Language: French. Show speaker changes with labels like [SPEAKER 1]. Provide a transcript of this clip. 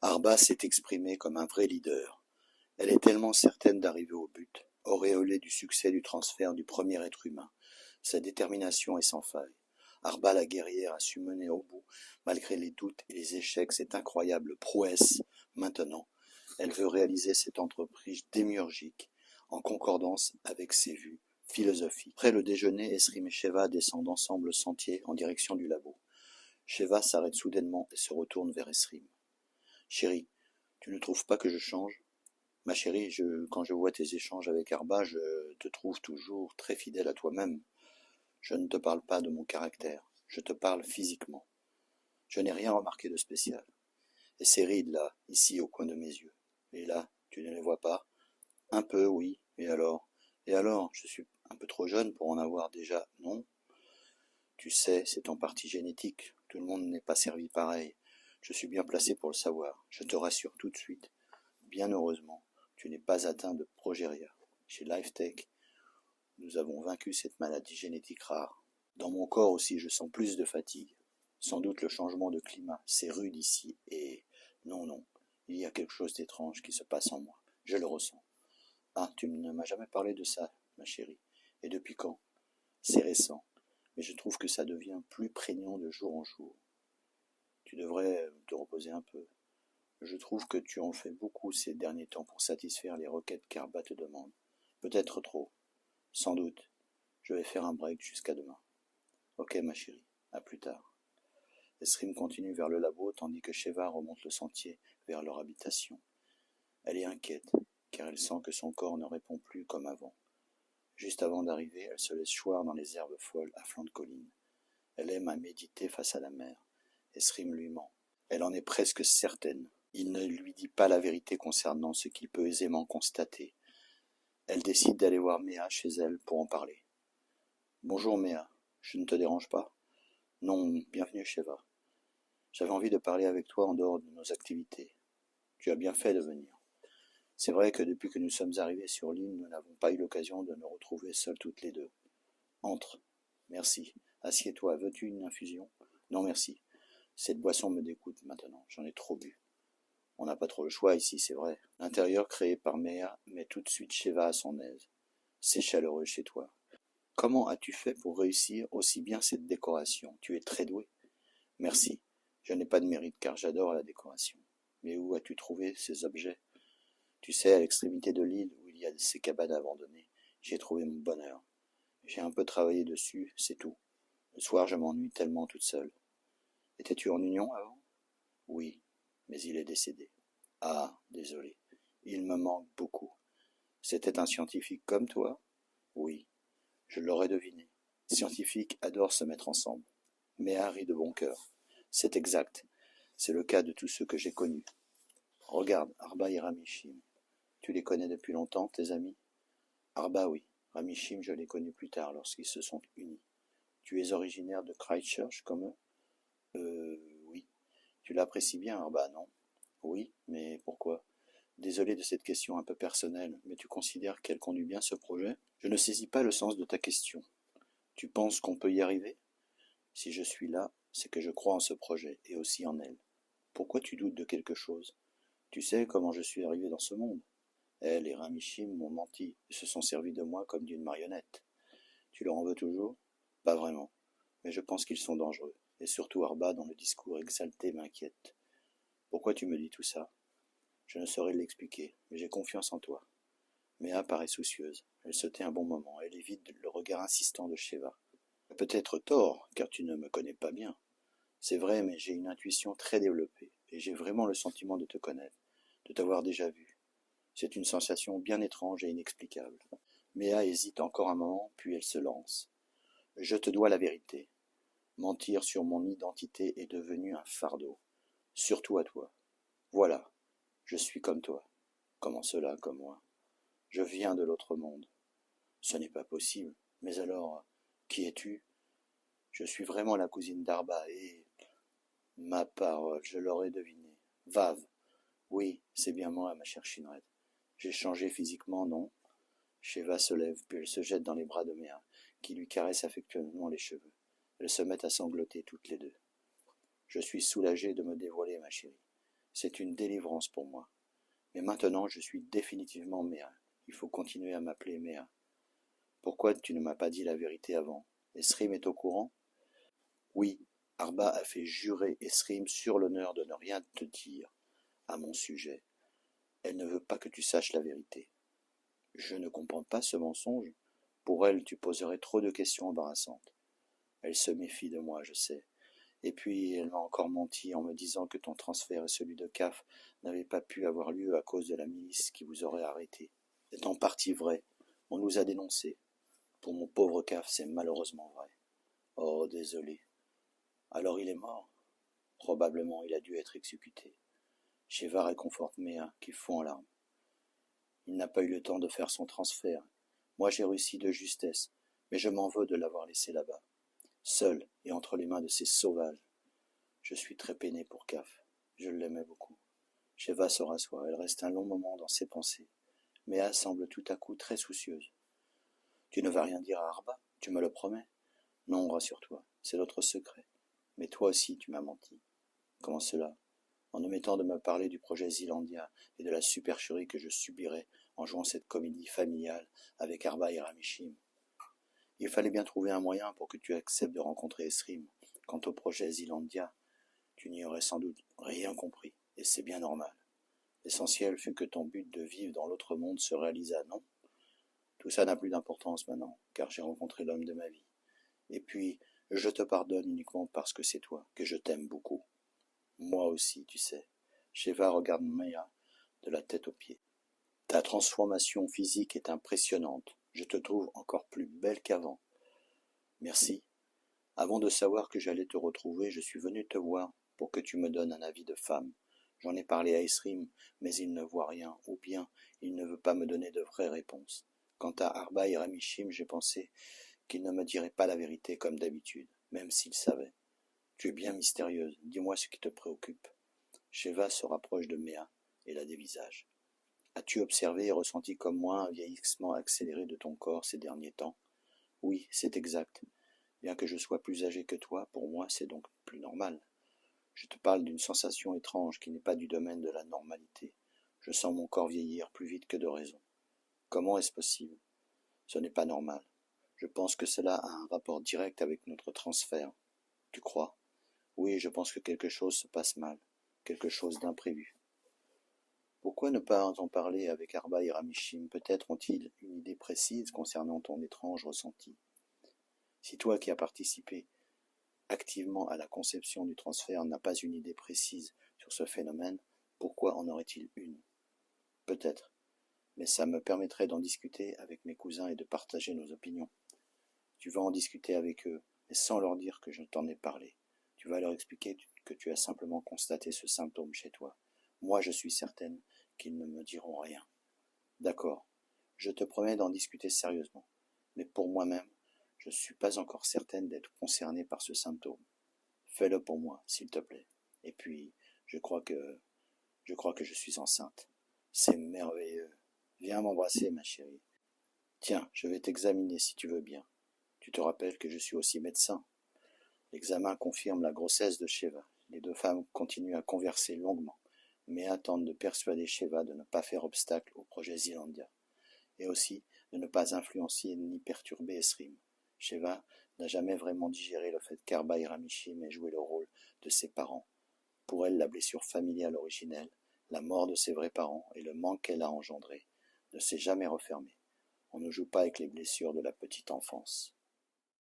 [SPEAKER 1] Arba s'est exprimée comme un vrai leader. Elle est tellement certaine d'arriver au but, auréolée du succès du transfert du premier être humain. Sa détermination est sans faille. Arba la guerrière a su mener au bout, malgré les doutes et les échecs, cette incroyable prouesse. Maintenant, elle veut réaliser cette entreprise démiurgique, en concordance avec ses vues philosophiques. Après le déjeuner, Esrim et Sheva descendent ensemble le sentier en direction du labo. Sheva s'arrête soudainement et se retourne vers Esrim. Chérie, tu ne trouves pas que je change? Ma chérie, quand je vois tes échanges avec Arba, je te trouve toujours très fidèle à toi-même. Je ne te parle pas de mon caractère, je te parle physiquement. Je n'ai rien remarqué de spécial. Et ces rides là, ici au coin de mes yeux. Et là, tu ne les vois pas? Un peu, oui. Et alors? Et alors, je suis un peu trop jeune pour en avoir déjà, non? Tu sais, c'est en partie génétique. Tout le monde n'est pas servi pareil. Je suis bien placé pour le savoir. Je te rassure tout de suite. Bien heureusement, tu n'es pas atteint de progéria. Chez LifeTech, nous avons vaincu cette maladie génétique rare. Dans mon corps aussi, je sens plus de fatigue. Sans doute le changement de climat, c'est rude ici, et non, il y a quelque chose d'étrange qui se passe en moi. Je le ressens. Ah, tu ne m'as jamais parlé de ça, ma chérie. Et depuis quand? C'est récent, mais je trouve que ça devient plus prégnant de jour en jour. Tu devrais te reposer un peu. Je trouve que tu en fais beaucoup ces derniers temps pour satisfaire les requêtes qu'Arba te demande. Peut-être trop. Sans doute. Je vais faire un break jusqu'à demain. Ok, ma chérie. À plus tard. Esrim continue vers le labo tandis que Sheva remonte le sentier vers leur habitation. Elle est inquiète, car elle sent que son corps ne répond plus comme avant. Juste avant d'arriver, elle se laisse choir dans les herbes folles à flanc de colline. Elle aime à méditer face à la mer. Esrim lui ment. Elle en est presque certaine. Il ne lui dit pas la vérité concernant ce qu'il peut aisément constater. Elle décide d'aller voir Méa chez elle pour en parler. Bonjour Méa, je ne te dérange pas? Non, bienvenue Sheva. J'avais envie de parler avec toi en dehors de nos activités. Tu as bien fait de venir. C'est vrai que depuis que nous sommes arrivés sur l'île, nous n'avons pas eu l'occasion de nous retrouver seuls toutes les deux. Entre. Merci. Assieds-toi. Veux-tu une infusion? Non, merci. Cette boisson me dégoûte maintenant. J'en ai trop bu. On n'a pas trop le choix ici, c'est vrai. L'intérieur créé par Méa met tout de suite Sheva à son aise. C'est chaleureux chez toi. Comment as-tu fait pour réussir aussi bien cette décoration? Tu es très doué. Merci. Je n'ai pas de mérite car j'adore la décoration. Mais où as-tu trouvé ces objets? Tu sais, à l'extrémité de l'île où il y a ces cabanes abandonnées, j'ai trouvé mon bonheur. J'ai un peu travaillé dessus, c'est tout. Le soir, je m'ennuie tellement toute seule. Étais-tu en union avant? Oui, mais il est décédé. Ah, désolé. Il me manque beaucoup. C'était un scientifique comme toi? Oui, je l'aurais deviné. Les scientifiques adorent se mettre ensemble. Mais Harry de bon cœur. C'est exact. C'est le cas de tous ceux que j'ai connus. Regarde, Arba et Ramishim. Tu les connais depuis longtemps, tes amis? Arba, oui. Ramishim, je l'ai connu plus tard, lorsqu'ils se sont unis. Tu es originaire de Christchurch, comme eux? Oui. Tu l'apprécies bien, Arba, non? Oui, mais pourquoi? Désolé de cette question un peu personnelle, mais tu considères qu'elle conduit bien ce projet? Je ne saisis pas le sens de ta question. Tu penses qu'on peut y arriver? Si je suis là, c'est que je crois en ce projet, et aussi en elle. Pourquoi tu doutes de quelque chose? Tu sais comment je suis arrivé dans ce monde? Elle et Ramishim m'ont menti et se sont servis de moi comme d'une marionnette. Tu leur en veux toujours? Pas vraiment, mais je pense qu'ils sont dangereux, et surtout Arba dont le discours exalté m'inquiète. Pourquoi tu me dis tout ça? Je ne saurais l'expliquer, mais j'ai confiance en toi. Méa paraît soucieuse. Elle se tait un bon moment. Elle évite le regard insistant de Sheva. Peut-être tort, car tu ne me connais pas bien. C'est vrai, mais j'ai une intuition très développée, et j'ai vraiment le sentiment de te connaître, de t'avoir déjà vu. C'est une sensation bien étrange et inexplicable. Méa hésite encore un moment, puis elle se lance. Je te dois la vérité. Mentir sur mon identité est devenu un fardeau. Surtout à toi. Voilà. Je suis comme toi. Comment cela, comme moi? Je viens de l'autre monde. Ce n'est pas possible. Mais alors, qui es-tu? Je suis vraiment la cousine d'Arba et... Ma parole, je l'aurais deviné. Vav. Oui, c'est bien moi, ma chère Chinrette. J'ai changé physiquement, non? Sheva se lève, puis elle se jette dans les bras de Méa, qui lui caresse affectueusement les cheveux. Elles se mettent à sangloter toutes les deux. Je suis soulagé de me dévoiler, ma chérie. C'est une délivrance pour moi. Mais maintenant, je suis définitivement Méa. Il faut continuer à m'appeler Méa. Pourquoi tu ne m'as pas dit la vérité avant? Esrim est au courant? Oui, Arba a fait jurer Esrim sur l'honneur de ne rien te dire à mon sujet. Elle ne veut pas que tu saches la vérité. Je ne comprends pas ce mensonge. Pour elle, tu poserais trop de questions embarrassantes. Elle se méfie de moi, je sais. Et puis, elle m'a encore menti en me disant que ton transfert et celui de CAF n'avaient pas pu avoir lieu à cause de la milice qui vous aurait arrêté. C'est en partie vrai. On nous a dénoncés. Pour mon pauvre CAF, c'est malheureusement vrai. Oh, désolé. Alors il est mort? Probablement, il a dû être exécuté. Sheva réconforte Méa, qui fond en larmes. Il n'a pas eu le temps de faire son transfert. Moi, j'ai réussi de justesse, mais je m'en veux de l'avoir laissé là-bas, seul et entre les mains de ces sauvages. Je suis très peiné pour CAF. Je l'aimais beaucoup. Sheva se rassoit. Elle reste un long moment dans ses pensées. Méa semble tout à coup très soucieuse. Tu ne vas rien dire à Arba? Tu me le promets? Non, rassure-toi, c'est notre secret. Mais toi aussi, tu m'as menti. Comment cela? En omettant de me parler du projet Zealandia et de la supercherie que je subirais en jouant cette comédie familiale avec Arba et Ramishim. Il fallait bien trouver un moyen pour que tu acceptes de rencontrer Esrim. Quant au projet Zealandia, tu n'y aurais sans doute rien compris, et c'est bien normal. L'essentiel fut que ton but de vivre dans l'autre monde se réalisa, non? Tout ça n'a plus d'importance maintenant, car j'ai rencontré l'homme de ma vie. Et puis, je te pardonne uniquement parce que c'est toi, que je t'aime beaucoup. Moi aussi, tu sais. Sheva regarde Maya de la tête aux pieds. Ta transformation physique est impressionnante. Je te trouve encore plus belle qu'avant. Merci. Avant de savoir que j'allais te retrouver, je suis venu te voir pour que tu me donnes un avis de femme. J'en ai parlé à Esrim, mais il ne voit rien, ou bien il ne veut pas me donner de vraies réponses. Quant à Arba et Ramishim, j'ai pensé qu'il ne me dirait pas la vérité comme d'habitude, même s'il savait. Tu es bien mystérieuse, dis-moi ce qui te préoccupe. Sheva se rapproche de Méa et la dévisage. As-tu observé et ressenti comme moi un vieillissement accéléré de ton corps ces derniers temps? Oui, c'est exact. Bien que je sois plus âgé que toi, pour moi c'est donc plus normal. Je te parle d'une sensation étrange qui n'est pas du domaine de la normalité. Je sens mon corps vieillir plus vite que de raison. Comment est-ce possible? Ce n'est pas normal. Je pense que cela a un rapport direct avec notre transfert. Tu crois? Oui, je pense que quelque chose se passe mal, quelque chose d'imprévu. Pourquoi ne pas en parler avec Arba et Ramishim? Peut-être ont-ils une idée précise concernant ton étrange ressenti. Si toi qui as participé activement à la conception du transfert n'as pas une idée précise sur ce phénomène, pourquoi en aurait-il une? Peut-être, mais ça me permettrait d'en discuter avec mes cousins et de partager nos opinions. Tu vas en discuter avec eux, mais sans leur dire que je t'en ai parlé. Tu vas leur expliquer que tu as simplement constaté ce symptôme chez toi. Moi, je suis certaine qu'ils ne me diront rien. D'accord, je te promets d'en discuter sérieusement, mais pour moi-même, je ne suis pas encore certaine d'être concernée par ce symptôme. Fais-le pour moi, s'il te plaît. Et puis, je crois que je suis enceinte. C'est merveilleux. Viens m'embrasser, ma chérie. Tiens, je vais t'examiner si tu veux bien. Tu te rappelles que je suis aussi médecin. L'examen confirme la grossesse de Sheva. Les deux femmes continuent à converser longuement, mais attendent de persuader Sheva de ne pas faire obstacle au projet Zealandia, et aussi de ne pas influencer ni perturber Esrim. Sheva n'a jamais vraiment digéré le fait qu'Arba et Ramishim aient joué le rôle de ses parents. Pour elle, la blessure familiale originelle, la mort de ses vrais parents et le manque qu'elle a engendré, ne s'est jamais refermé. On ne joue pas avec les blessures de la petite enfance.